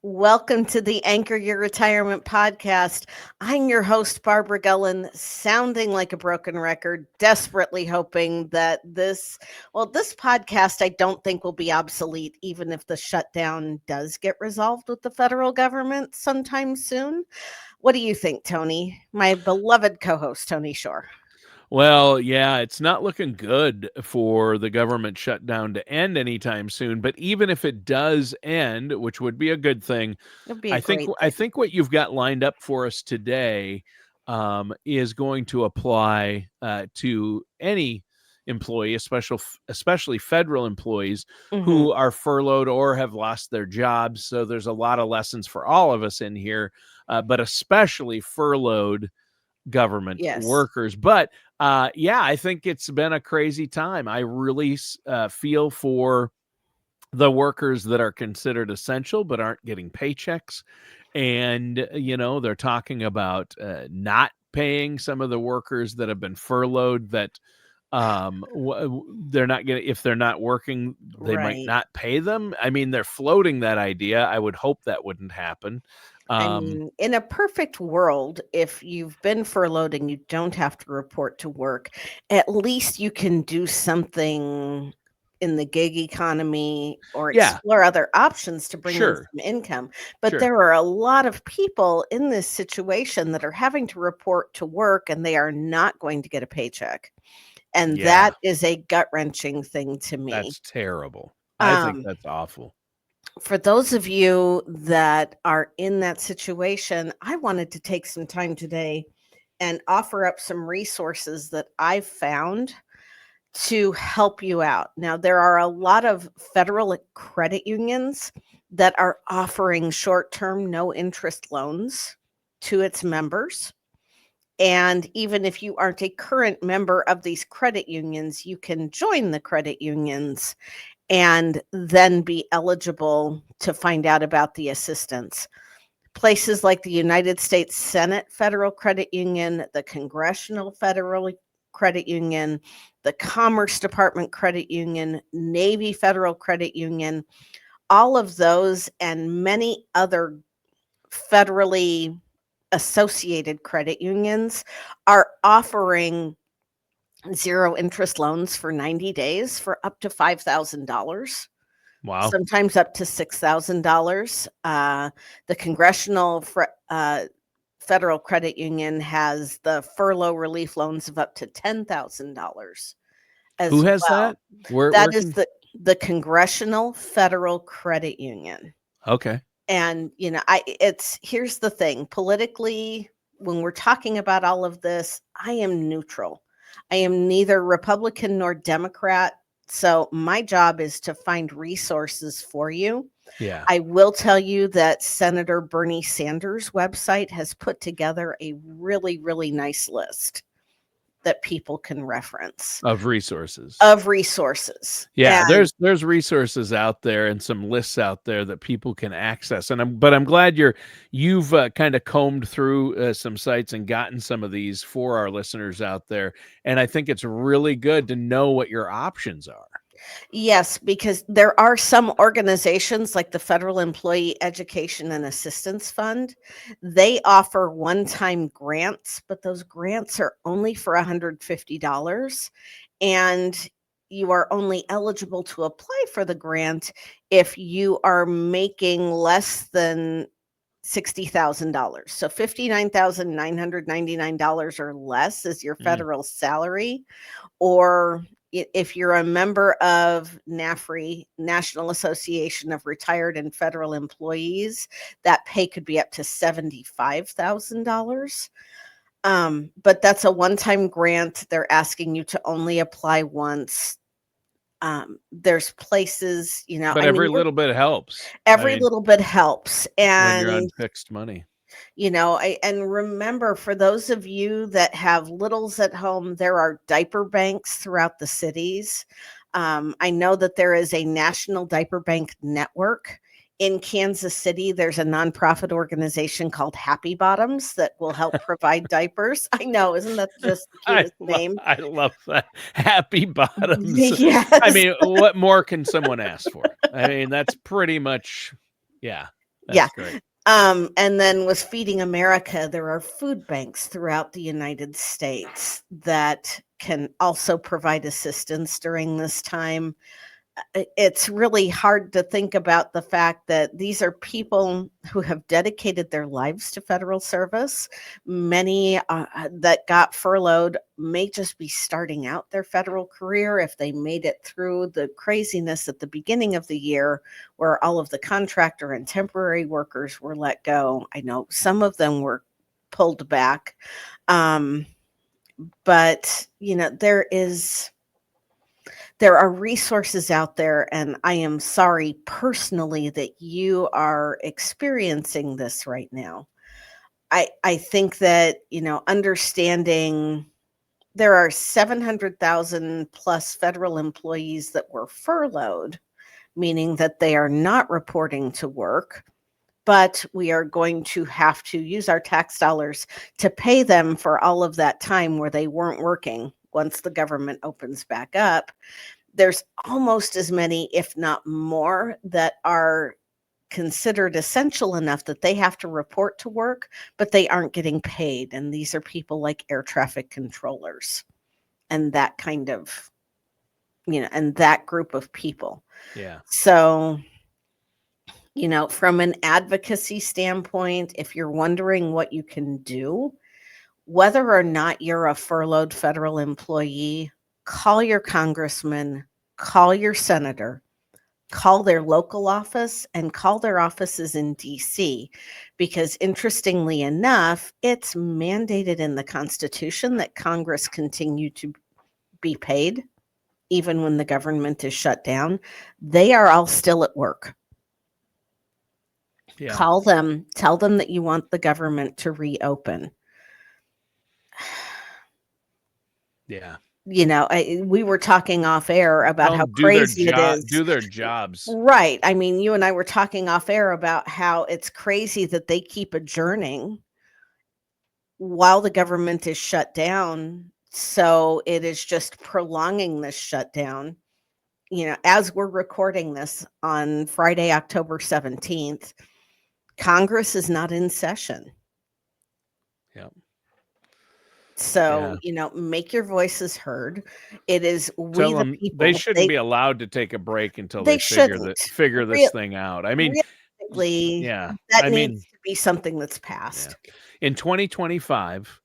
Welcome to the Anchor Your Retirement podcast. I'm your host, Barbara Gullen, sounding like a broken record, desperately hoping that this podcast I don't think will be obsolete, even if the shutdown does get resolved with the federal government sometime soon. What do you think, Tony? My beloved co host, Tony Shore. Well, yeah, it's not looking good for the government shutdown to end anytime soon. But even if it does end, which would be a good thing, It'd be a I think great I thing. think what you've got lined up for us today is going to apply to any employee, especially federal employees Hmm. who are furloughed or have lost their jobs. So there's a lot of lessons for all of us in here, but especially furloughed government Yes. workers. But yeah, I think it's been a crazy time. I really feel for the workers that are considered essential but aren't getting paychecks. And, they're talking about not paying some of the workers that have been furloughed that they're not going to, if they're not working, they might Right. not pay them. I mean, they're floating that idea. I would hope that wouldn't happen. I Um, mean, in a perfect world, if you've been furloughed and you don't have to report to work, at least you can do something in the gig economy or yeah, explore other options to bring in sure, some income. But sure. there are a lot of people in this situation that are having to report to work and they are not going to get a paycheck. And Yeah. that is a gut wrenching thing to me. That's terrible. I think Um, that's awful. for those of you that are in that situation, I wanted to take some time today and offer up some resources that I've found to help you out. Now, there are a lot of federal credit unions that are offering short term, no interest loans to its members. And even if you aren't a current member of these credit unions, you can join the credit unions and then be eligible to find out about the assistance. Places like the United States Senate Federal Credit Union, the Congressional Federal Credit Union, the Commerce Department Credit Union, Navy Federal Credit Union, all of those and many other federally associated credit unions are offering zero interest loans for 90 days for up to $5,000, Wow. sometimes up to $6,000. The Federal Credit Union has the furlough relief loans of up to $10,000 Who as has well. that? Where That is can the Congressional Federal Credit Union. Okay. And it's here's the thing, politically, when we're talking about all of this, I am neutral. I am neither Republican nor Democrat, so my job is to find resources for you. Yeah. I will tell you that Senator Bernie Sanders' website has put together a really, really nice list that people can reference Of resources. of resources. Yeah, And there's resources out there and some lists out there that people can access. And I'm glad you've kind of combed through some sites and gotten some of these for our listeners out there. And I think it's really good to know what your options are. yes, because there are some organizations like the Federal Employee Education and Assistance Fund. They offer one-time grants, but those grants are only for $150. And you are only eligible to apply for the grant if you are making less than $60,000. So $59,999 or less is your Mm. federal salary, or if you're a member of NAFRE, National Association of Retired and Federal Employees, that pay could be up to $75,000. But that's a one-time grant. They're asking you to only apply once. There's places, But I mean, every little bit helps. I every mean, little bit helps. when you're on And fixed money. and remember, for those of you that have littles at home, there are diaper banks throughout the cities. I know that there is a national diaper bank network. In Kansas City, there's a nonprofit organization called Happy Bottoms that will help provide diapers. I know, isn't that just the cutest name? I love that. Happy bottoms. I Yes. mean, what more can someone ask for? I mean, that's pretty much, yeah. Yeah. That's great. And then with Feeding America, there are food banks throughout the United States that can also provide assistance during this time. It's really hard to think about the fact that these are people who have dedicated their lives to federal service. Many that got furloughed may just be starting out their federal career if they made it through the craziness at the beginning of the year where all of the contractor and temporary workers were let go. I know some of them were pulled back. Um, but, there are resources out there, and I am sorry personally that you are experiencing this right now. I think that, understanding there are 700,000 plus federal employees that were furloughed, meaning that they are not reporting to work, but we are going to have to use our tax dollars to pay them for all of that time where they weren't working once the government opens back up. There's almost as many, if not more, that are considered essential enough that they have to report to work, but they aren't getting paid. And these are people like air traffic controllers and that kind of, and that group of people. Yeah. So, from an advocacy standpoint, if you're wondering what you can do, whether or not you're a furloughed federal employee, call your congressman, call your senator, call their local office, and call their offices in DC, because interestingly enough, it's mandated in the Constitution that Congress continue to be paid even when the government is shut down. They are all still at work. Yeah. Call them, tell them that you want the government to reopen. Yeah. We were talking off air about Tell how 'em do their crazy it job. is. Do their jobs. Right. I mean, you and I were talking off air about how it's crazy that they keep adjourning while the government is shut down. So it is just prolonging this shutdown. As we're recording this on Friday, October 17th, Congress is not in session. Yep. So, Yeah. make your voices heard. It is we Tell the them they people. shouldn't be allowed to take a break until They they shouldn't. figure this thing out. I mean, Realistically, yeah. that I needs mean, to be something that's yeah. passed. In 2025,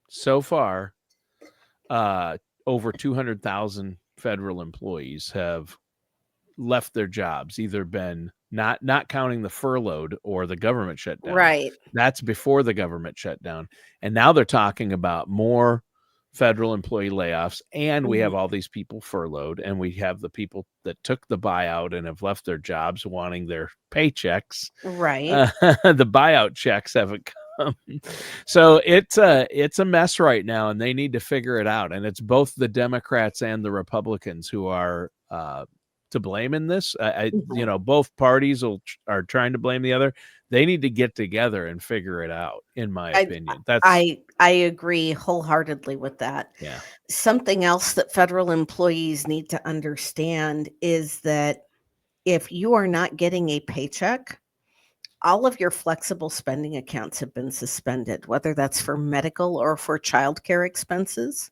so far, over 200,000 federal employees have left their jobs, either been not counting the furloughed or the government shutdown. Right. That's before the government shutdown. And now they're talking about more federal employee layoffs, and we Mhm. have all these people furloughed, and we have the people that took the buyout and have left their jobs wanting their paychecks. Right. The buyout checks haven't come. So it's a mess right now, and they need to figure it out. And it's both the Democrats and the Republicans who are to blame in this. Mhm. Both parties are trying to blame the other. They need to get together and figure it out, in my I opinion. That's I agree wholeheartedly with that. yeah. Something else that federal employees need to understand is that if you are not getting a paycheck, all of your flexible spending accounts have been suspended, whether that's for medical or for childcare expenses.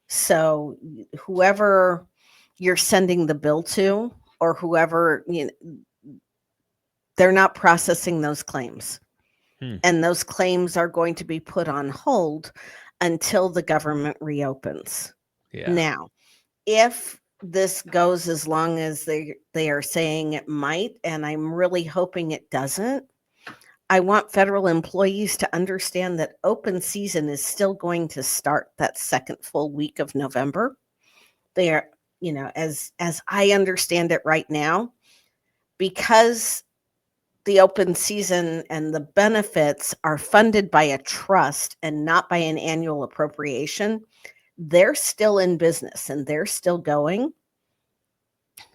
So whoever you're sending the bill to, or whoever, they're not processing those claims. Hmm. And those claims are going to be put on hold until the government reopens. Yeah. Now, if this goes as long as they are saying it might, and I'm really hoping it doesn't, I want federal employees to understand that open season is still going to start that second full week of November. They are, as I understand it right now, because the open season and the benefits are funded by a trust and not by an annual appropriation, they're still in business and they're still going.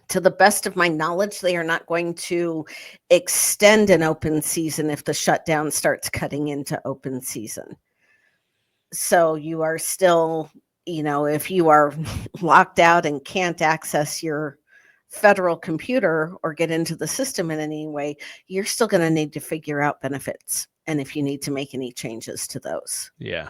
To the best of my knowledge, they are not going to extend an open season if the shutdown starts cutting into open season. So you are still, if you are locked out and can't access your federal computer or get into the system in any way, you're still going to need to figure out benefits and if you need to make any changes to those. Yeah.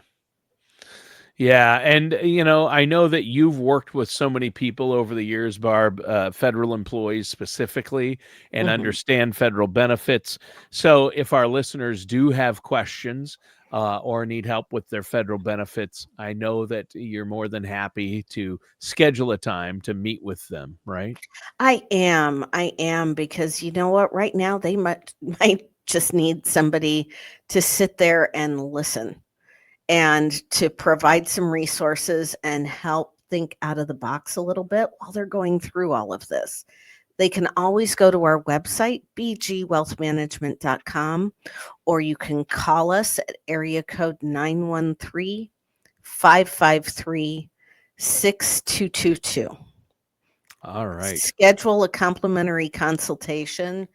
Yeah, and I know that you've worked with so many people over the years, Barb, federal employees specifically, and Mhm. understand federal benefits. So, if our listeners do have questions or need help with their federal benefits, I know that you're more than happy to schedule a time to meet with them, right? I am because you know what? Right now, they might might just need somebody to sit there and listen and to provide some resources and help think out of the box a little bit while they're going through all of this. They can always go to our website, bgwealthmanagement.com, or you can call us at area code 913-553-6222. All right. Schedule a complimentary consultation.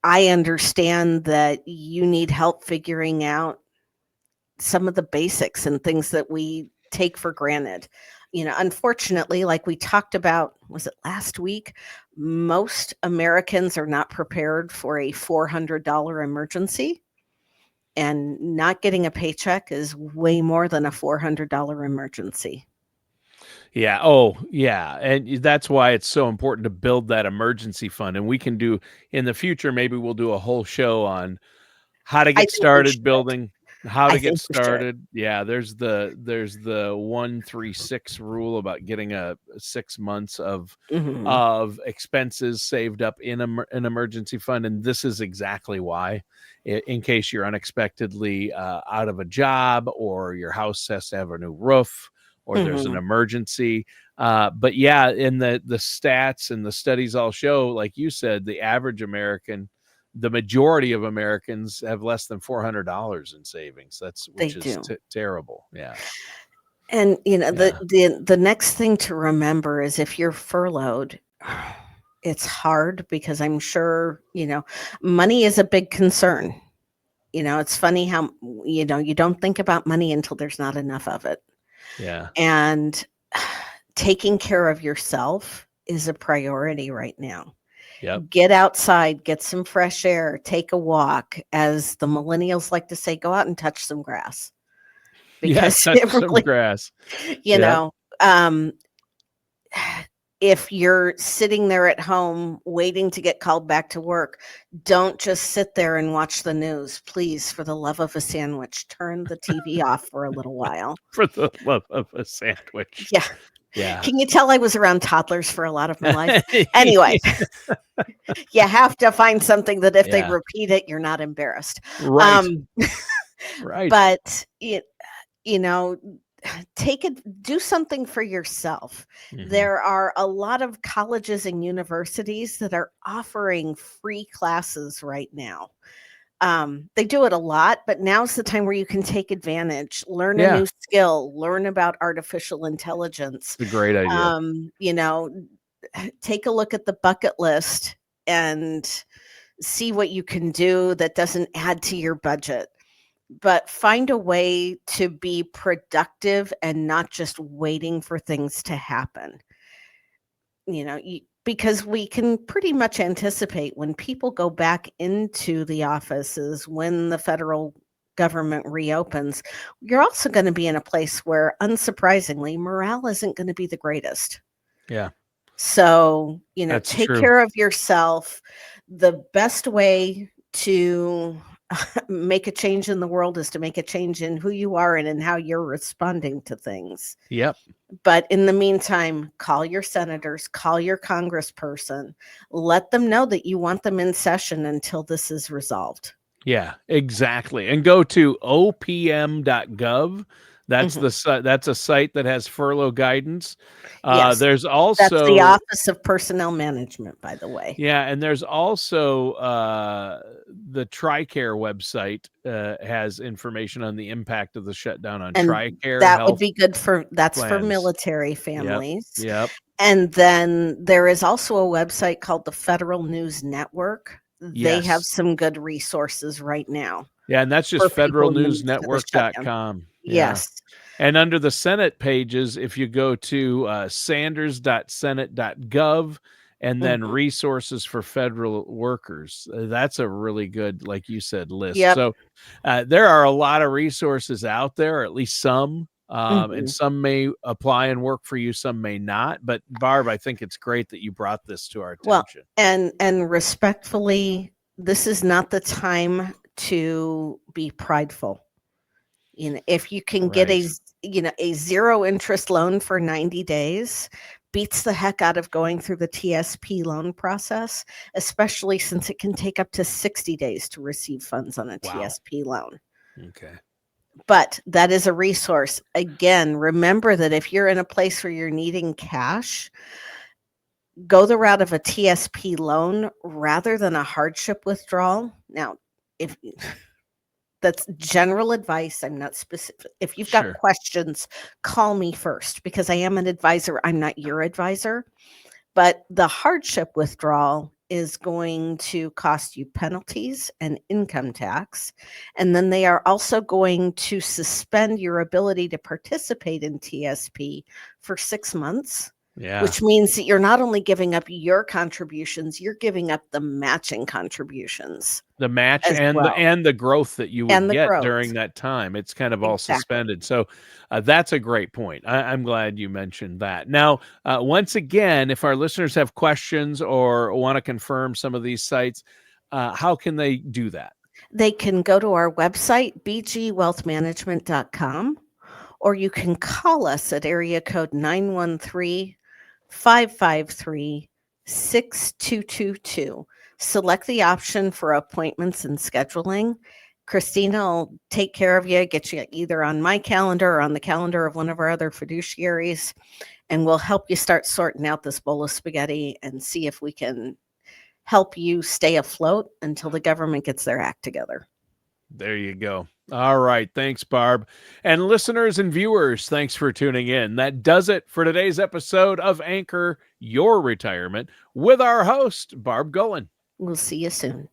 I understand that you need help figuring out some of the basics and things that we take for granted. Unfortunately, like we talked about, was it last week? Most Americans are not prepared for a $400 emergency, and not getting a paycheck is way more than a $400 emergency. Yeah. Oh, yeah. And that's why it's so important to build that emergency fund. And we can do in the future, maybe we'll do a whole show on how to I get think we started should. building, how I to get think we should. started. Yeah, there's the 136 rule about getting a 6 months Mhm. of expenses saved up in an emergency fund, and this is exactly why. In case you're unexpectedly out of a job, or your house has to have a new roof, or there's an Mhm. emergency. But yeah, in the stats and the studies all show, like you said, the average American, the majority of Americans have less than $400 in savings. They Which is do. terrible. Yeah. And, the Yeah. the next thing to remember is if you're furloughed, it's hard because I'm sure, money is a big concern. It's funny how, you don't think about money until there's not enough of it. Yeah. And taking care of yourself is a priority right now. Yep. Get outside, get some fresh air, take a walk. As the millennials like to say, go out and touch some grass Yeah. because Touch it some really, grass. you Yep. know, um, if you're sitting there at home waiting to get called back to work, don't just sit there and watch the news. Please, for the love of a sandwich, turn the TV off for a little while. For the love of a sandwich. Yeah. Yeah. Can you tell I was around toddlers for a lot of my life? Anyway, you have to find something that if they Yeah. repeat it, you're not embarrassed. Right. Um, Right. but you know, do something for yourself. Mhm. There are a lot of colleges and universities that are offering free classes right now. They do it a lot, but now's the time where you can take advantage, learn a Yeah. new skill, learn about artificial intelligence. It's a great idea. Um, you know, take a look at the bucket list and see what you can do that doesn't add to your budget, but find a way to be productive and not just waiting for things to happen. Because we can pretty much anticipate when people go back into the offices, when the federal government reopens, you're also going to be in a place where, unsurprisingly, morale isn't going to be the greatest. Yeah. So, That's take true. care of yourself. The best way to make a change in the world is to make a change in who you are and in how you're responding to things. Yep. But in the meantime, call your senators, call your congressperson, let them know that you want them in session until this is resolved. Yeah, exactly. And go to opm.gov. Mhm. That's a site that has furlough guidance. Yes, There's that's the also Office of Personnel Management, by the way. Yeah, and there's also the TRICARE website has information on the impact of the shutdown on And TRICARE that would health be good that's for plans. military Yep. families. Yep. And then there is also a website called the Federal News Network. They have Yes. some good resources right now Yeah, and that's just for people in the midst of the shutdown. federalnewsnetwork.com. Yeah. Yes. And under the Senate pages, if you go to sanders.senate.gov and then Mhm. resources for federal workers, that's a really good, like you said, list. Yep. So there are a lot of resources out there, or at least some, and Mhm. some may apply and work for you, some may not. But Barb, I think it's great that you brought this to our Well, attention. and respectfully, this is not the time to be prideful. You know, if you can get Right. a zero interest loan for 90 days, beats the heck out of going through the TSP loan process, especially since it can take up to 60 days to receive funds on a Wow. TSP loan. Okay. But that is a resource. Again, remember that if you're in a place where you're needing cash, go the route of a TSP loan rather than a hardship withdrawal. Now, if that's general advice, I'm not specific. If you've got Sure. questions, call me first because I am an advisor. I'm not your advisor. But the hardship withdrawal is going to cost you penalties and income tax. And then they are also going to suspend your ability to participate in TSP for 6 months, Yeah. which means that you're not only giving up your contributions, you're giving up the matching contributions The match as and well, the growth that you would and the get growth. during that time. It's kind of all Exactly. suspended. So that's a great point. I'm glad you mentioned that. Now, once again, if our listeners have questions or want to confirm some of these sites, how can they do that? They can go to our website, bgwealthmanagement.com, or you can call us at area code 913-553-6222. Select the option for appointments and scheduling. Christina will take care of you, get you either on my calendar or on the calendar of one of our other fiduciaries, and we'll help you start sorting out this bowl of spaghetti and see if we can help you stay afloat until the government gets their act together. There you go. All right. Thanks, Barb. And listeners and viewers, thanks for tuning in. That does it for today's episode of Anchor Your Retirement with our host, Barb Gullen. We'll see you soon.